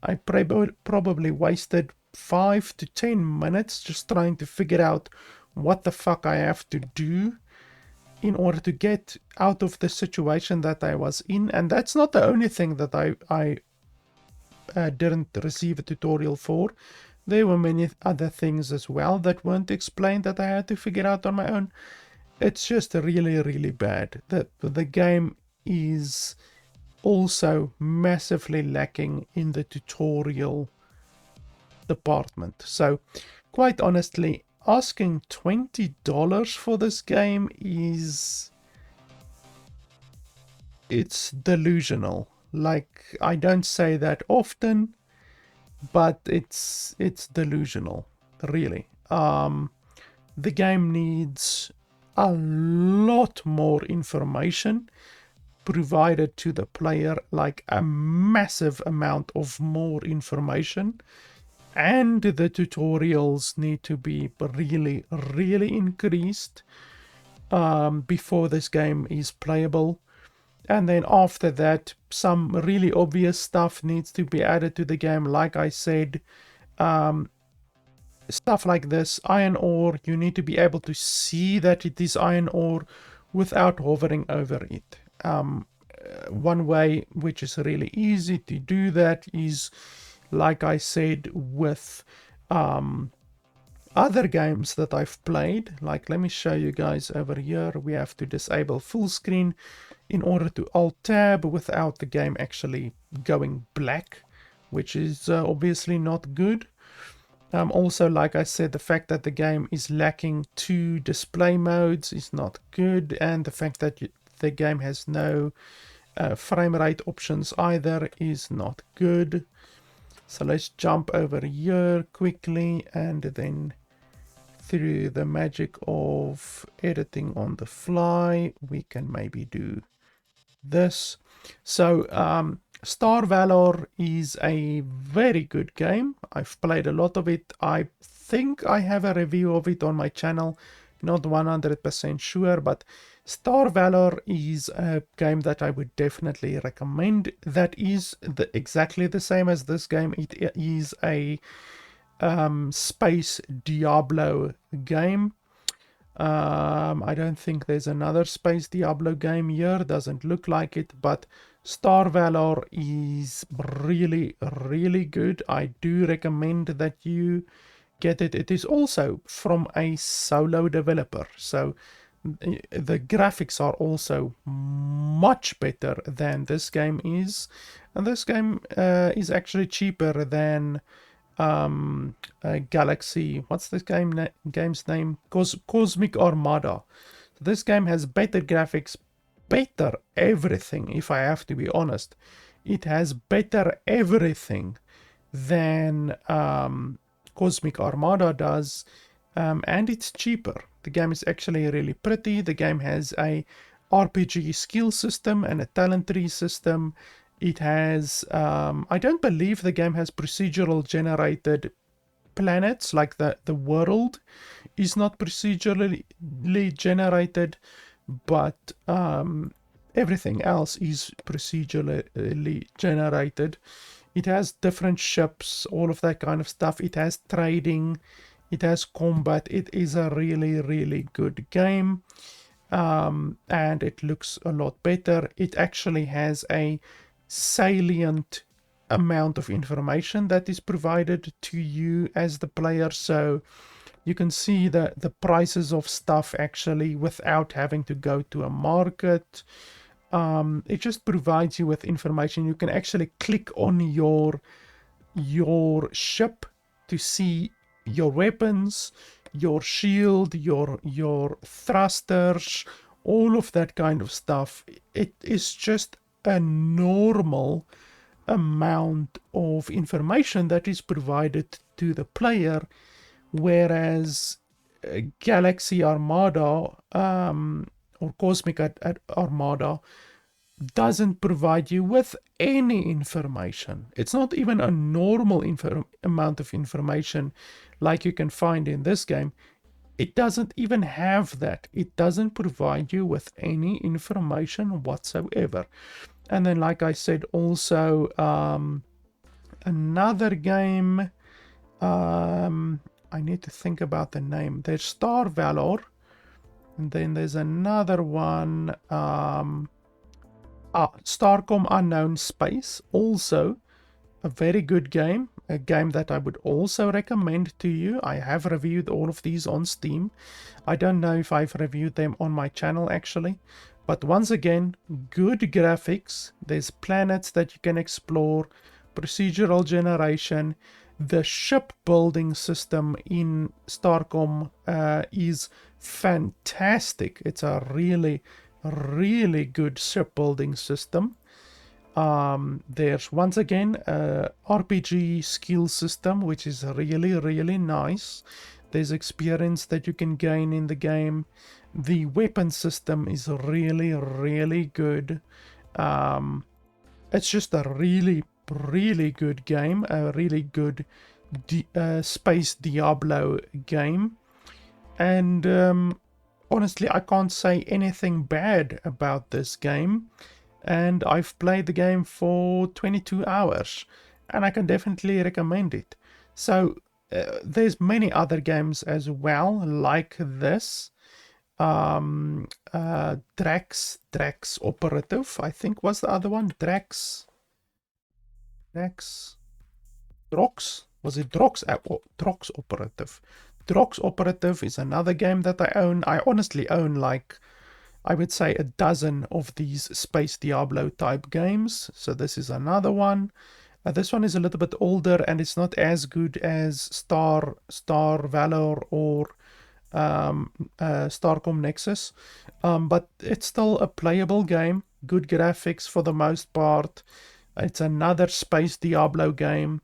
I probably wasted 5 to 10 minutes just trying to figure out what the fuck I have to do in order to get out of the situation that I was in. And that's not the only thing that I didn't receive a tutorial for. There were many other things as well that weren't explained that I had to figure out on my own. It's just really, really bad. The game is also massively lacking in the tutorial department. So, quite honestly, asking $20 for this game it's delusional. Like, I don't say that often, but it's delusional, really. The game needs a lot more information provided to the player, like a massive amount of more information. And the tutorials need to be really, really increased before this game is playable. And then after that, some really obvious stuff needs to be added to the game. Like I said, stuff like this, iron ore, you need to be able to see that it is iron ore without hovering over it. One way which is really easy to do that is, like I said, with other games that I've played. Like, let me show you guys over here. We have to disable full screen in order to alt tab without the game actually going black, which is obviously not good. Also, like I said, the fact that the game is lacking 2 display modes is not good, and the fact that the game has no frame rate options either is not good. So let's jump over here quickly, and then through the magic of editing on the fly, we can maybe do this. So Star Valor is a very good game. I've played a lot of it. I think I have a review of it on my channel, not 100% sure, but Star Valor is a game that I would definitely recommend. That is exactly the same as this game. It is a space Diablo game. I don't think there's another space Diablo game here, doesn't look like it, but Star Valor is really, really good. I do recommend that you get it. It is also from a solo developer, so the graphics are also much better than this game is, and this game is actually cheaper than Galaxy, what's this game's name? Cosmic Armada. So this game has better graphics, better everything, if I have to be honest. It has better everything than Cosmic Armada does, and it's cheaper. The game is actually really pretty. The game has a RPG skill system and a talent tree system. It has, I don't believe the game has procedural generated planets, like the world is not procedurally generated, but everything else is procedurally generated. It has different ships, all of that kind of stuff. It has trading, it has combat. It is a really, really good game, and it looks a lot better. It actually has a salient amount of information that is provided to you as the player, so you can see the prices of stuff actually without having to go to a market. It just provides you with information. You can actually click on your ship to see your weapons, your shield, your thrusters, all of that kind of stuff. It is just a normal amount of information that is provided to the player, whereas Galaxy Armada or Cosmic Armada doesn't provide you with any information. It's not even a normal amount of information like you can find in this game. It doesn't even have that. It doesn't provide you with any information whatsoever. And then, like I said, also another game, I need to think about the name. There's Star Valor, and then there's another one, Starcom Unknown Space, also a very good game, a game that I would also recommend to you. I have reviewed all of these on Steam. I don't know if I've reviewed them on my channel actually, but once again, good graphics. There's planets that you can explore, procedural generation. The shipbuilding system in Starcom is fantastic. It's a really, really good shipbuilding system. There's once again a RPG skill system, which is really, really nice. There's experience that you can gain in the game. The weapon system is really, really good. It's just a really, really good game, a really good space Diablo game. And honestly, I can't say anything bad about this game. And I've played the game for 22 hours, and I can definitely recommend it. So there's many other games as well like this. Drox Operative, I think was the other one. Drox, was it Drox? Drox Operative. Drox Operative is another game that I own. I honestly own, like, I would say a dozen of these Space Diablo type games. So this is another one. This one is a little bit older and it's not as good as Star Valor or Starcom Nexus, but it's still a playable game. good graphics for the most part. It's another space Diablo game,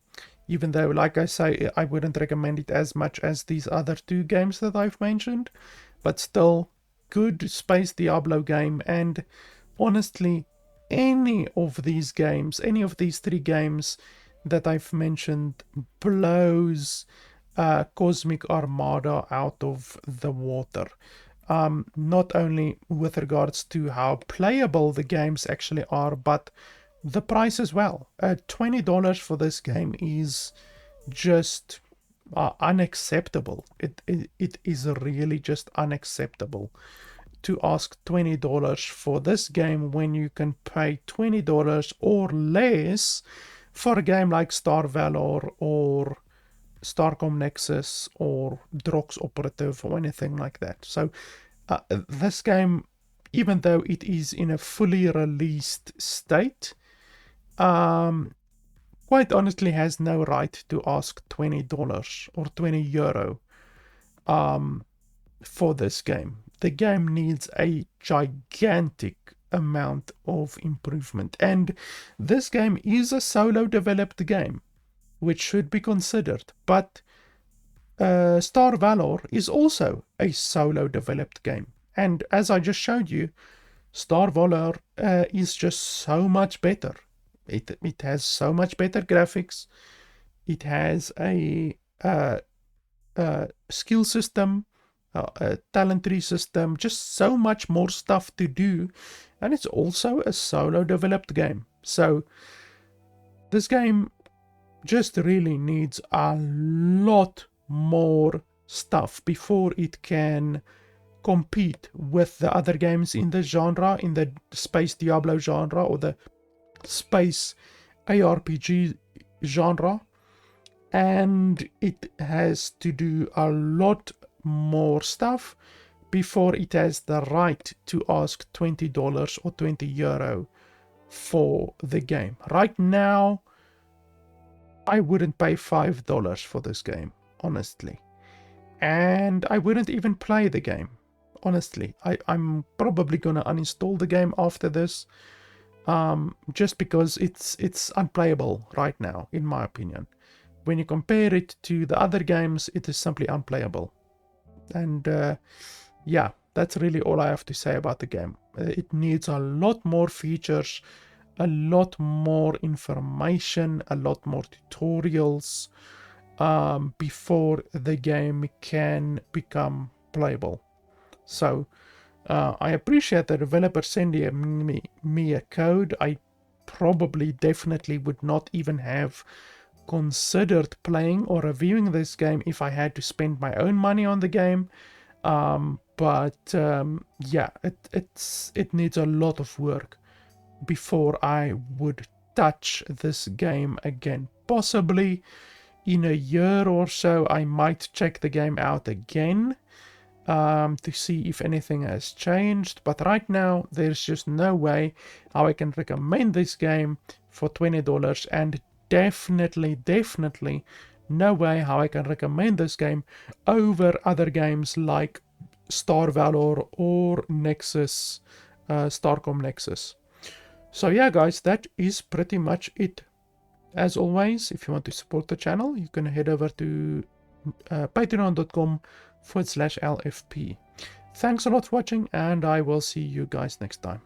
even though, like I say, I wouldn't recommend it as much as these other two games that I've mentioned, but still good space Diablo game. And honestly, any of these games, any of these three games that I've mentioned, blows Cosmic Armada out of the water. Not only with regards to how playable the games actually are, but the price as well. $20 for this game is just unacceptable. It is really just unacceptable to ask $20 for this game when you can pay $20 or less for a game like Star Valor or Starcom Nexus or Drox Operative or anything like that. So this game, even though it is in a fully released state, quite honestly has no right to ask $20 or €20 for this game. The game needs a gigantic amount of improvement, and this game is a solo developed game, which should be considered. But Star Valor is also a solo developed game, and as I just showed you, Star Valor is just so much better. It has so much better graphics. It has a skill system, a talent tree system, just so much more stuff to do, and it's also a solo developed game. So this game just really needs a lot more stuff before it can compete with the other games in the genre, in the space Diablo genre or the space ARPG genre. And it has to do a lot more stuff before it has the right to ask $20 or €20 for the game. Right now, I wouldn't pay $5 for this game, honestly. And I wouldn't even play the game, honestly. I'm probably gonna uninstall the game after this, just because it's unplayable right now, in my opinion. When you compare it to the other games, it is simply unplayable. And yeah, that's really all I have to say about the game. It needs a lot more features, a lot more information, a lot more tutorials before the game can become playable. So I appreciate the developer sending me a code. I probably definitely would not even have considered playing or reviewing this game if I had to spend my own money on the game. Yeah, it needs a lot of work before I would touch this game again. Possibly in a year or so I might check the game out again to see if anything has changed, but right now there's just no way how I can recommend this game for $20, and definitely no way how I can recommend this game over other games like Star Valor or Nexus, Starcom Nexus. So yeah guys, that is pretty much it. As always, if you want to support the channel, you can head over to patreon.com/LFP. Thanks a lot for watching, and I will see you guys next time.